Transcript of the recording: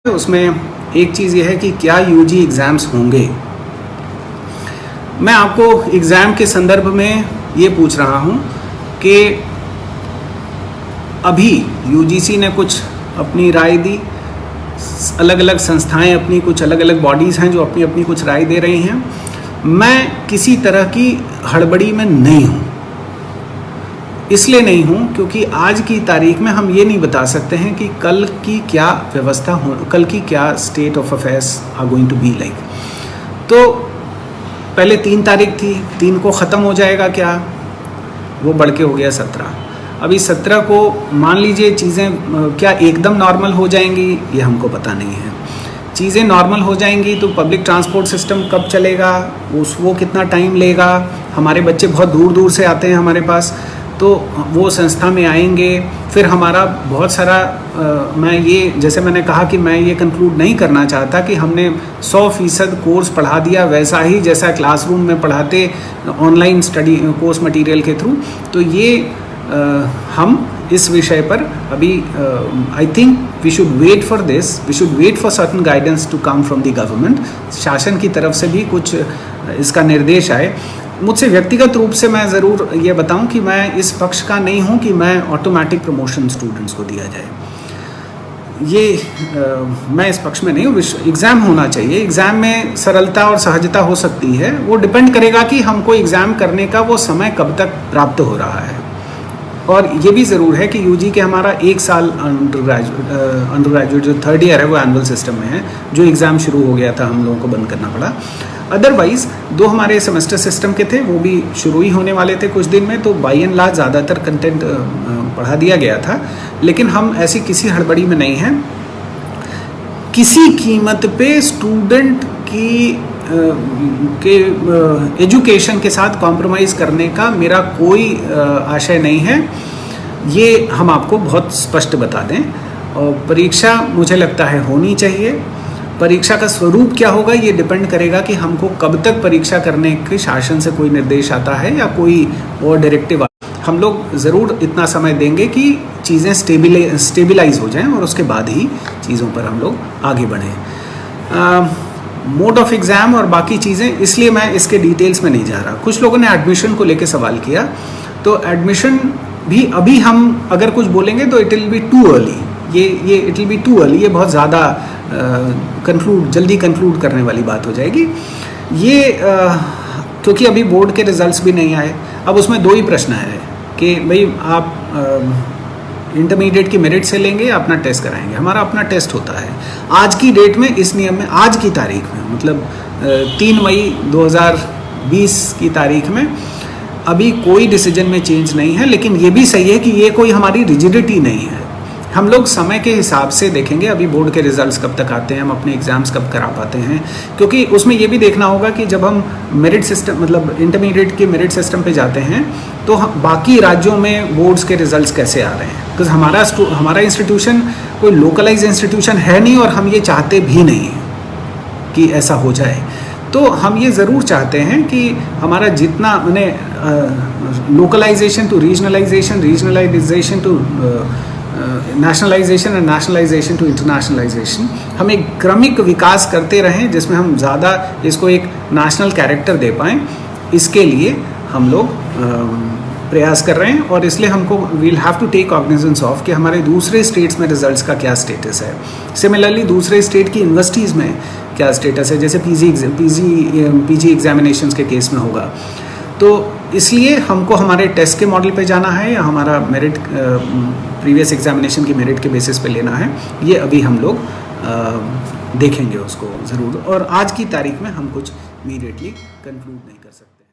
उसमें एक चीज़ ये है कि क्या यूजी एग्ज़ाम्स होंगे। मैं आपको एग्ज़ाम के संदर्भ में ये पूछ रहा हूँ कि अभी यूजीसी ने कुछ अपनी राय दी, अलग अलग संस्थाएं अपनी कुछ अलग अलग बॉडीज़ हैं जो अपनी अपनी कुछ राय दे रही हैं। मैं किसी तरह की हड़बड़ी में नहीं हूँ। इसलिए नहीं हूँ क्योंकि आज की तारीख में हम ये नहीं बता सकते हैं कि कल की क्या व्यवस्था हो, कल की क्या state of affairs are going to be like. तो पहले 3 तारीख थी, 3 को ख़त्म हो जाएगा क्या, वो बढ़ के हो गया 17। अभी 17 को मान लीजिए चीज़ें क्या एकदम नॉर्मल हो जाएंगी, ये हमको पता नहीं है। चीज़ें नॉर्मल हो जाएंगी तो पब्लिक ट्रांसपोर्ट सिस्टम कब चलेगा, वो कितना टाइम लेगा। हमारे बच्चे बहुत दूर दूर से आते हैं हमारे पास, तो वो संस्था में आएंगे। फिर हमारा बहुत सारा मैं ये जैसे मैंने कहा कि मैं ये कंक्लूड नहीं करना चाहता कि हमने 100% कोर्स पढ़ा दिया वैसा ही जैसा क्लासरूम में पढ़ाते ऑनलाइन स्टडी कोर्स मटेरियल के थ्रू। तो ये हम इस विषय पर अभी I think we should wait for this, we should wait for certain guidance to come from the government. शासन की तरफ से भी कुछ इसका निर्देश आए। मुझसे व्यक्तिगत रूप से मैं ज़रूर ये बताऊं कि मैं इस पक्ष का नहीं हूं कि मैं ऑटोमेटिक प्रमोशन स्टूडेंट्स को दिया जाए, ये मैं इस पक्ष में नहीं हूँ। एग्ज़ाम होना चाहिए, एग्ज़ाम में सरलता और सहजता हो सकती है। वो डिपेंड करेगा कि हमको एग्ज़ाम करने का वो समय कब तक प्राप्त हो रहा है। और ये भी ज़रूर है कि यूजी के हमारा 1 साल अंडर ग्रेजुएट जो 3rd ईयर है वो एनुअल सिस्टम में है, जो एग्ज़ाम शुरू हो गया था हम लोगों को बंद करना पड़ा। अदरवाइज़ 2 हमारे सेमेस्टर सिस्टम के थे, वो भी शुरू ही होने वाले थे कुछ दिन में। तो बाई एंड लार्ज ज़्यादातर कंटेंट पढ़ा दिया गया था, लेकिन हम ऐसी किसी हड़बड़ी में नहीं हैं। किसी कीमत पे स्टूडेंट की के एजुकेशन के साथ कॉम्प्रोमाइज़ करने का मेरा कोई आशय नहीं है, ये हम आपको बहुत स्पष्ट बता दें। और परीक्षा मुझे लगता है होनी चाहिए। परीक्षा का स्वरूप क्या होगा ये डिपेंड करेगा कि हमको कब तक परीक्षा करने के शासन से कोई निर्देश आता है या कोई और डायरेक्टिव। हम लोग ज़रूर इतना समय देंगे कि चीज़ें स्टेबलाइज हो जाएं और उसके बाद ही चीज़ों पर हम लोग आगे बढ़ें। मोड ऑफ एग्ज़ाम और बाकी चीज़ें, इसलिए मैं इसके डिटेल्स में नहीं जा रहा। कुछ लोगों ने एडमिशन को लेकर सवाल किया, तो एडमिशन भी अभी हम अगर कुछ बोलेंगे तो it will be too early. ये it will be too early, ये बहुत ज़्यादा जल्दी कंक्लूड करने वाली बात हो जाएगी ये, क्योंकि अभी बोर्ड के रिजल्ट्स भी नहीं आए। अब उसमें 2 ही प्रश्न है कि भाई आप इंटरमीडिएट की मेरिट से लेंगे या अपना टेस्ट कराएंगे। हमारा अपना टेस्ट होता है आज की डेट में, इस नियम में, आज की तारीख में, मतलब 3 मई 2020 की तारीख में अभी कोई डिसीजन में चेंज नहीं है। लेकिन ये भी सही है कि ये कोई हमारी रिजिडिटी नहीं है। हम लोग समय के हिसाब से देखेंगे अभी बोर्ड के रिजल्ट्स कब तक आते हैं, हम अपने एग्ज़ाम्स कब करा पाते हैं। क्योंकि उसमें ये भी देखना होगा कि जब हम मेरिट सिस्टम मतलब इंटरमीडिएट के मेरिट सिस्टम पे जाते हैं तो बाकी राज्यों में बोर्ड्स के रिजल्ट्स कैसे आ रहे हैं। बिकॉज हमारा इंस्टीट्यूशन कोई लोकलाइज इंस्टीट्यूशन है नहीं और हम ये चाहते भी नहीं कि ऐसा हो जाए। तो हम ये ज़रूर चाहते हैं कि हमारा जितना मैंने localisation to regionalisation, regionalisation to nationalisation and nationalisation to internationalisation, हम एक क्रमिक विकास करते रहें जिसमें हम ज़्यादा इसको एक नेशनल कैरेक्टर दे पाएँ। इसके लिए हम लोग प्रयास कर रहे हैं और इसलिए हमको we'll have to take cognizance of कि हमारे दूसरे स्टेट्स में रिजल्ट्स का क्या स्टेटस है। सिमिलरली दूसरे स्टेट की यूनिवर्सिटीज़ में क्या स्टेटस है, जैसे पीजी एग्जामिनेशंस के केस में होगा। तो इसलिए हमको हमारे टेस्ट के मॉडल पे जाना है या हमारा मेरिट प्रीवियस एग्जामिनेशन की मेरिट के बेसिस पे लेना है, ये अभी हम लोग देखेंगे उसको ज़रूर। और आज की तारीख में हम कुछ इमीडिएटली कंक्लूड नहीं कर सकते।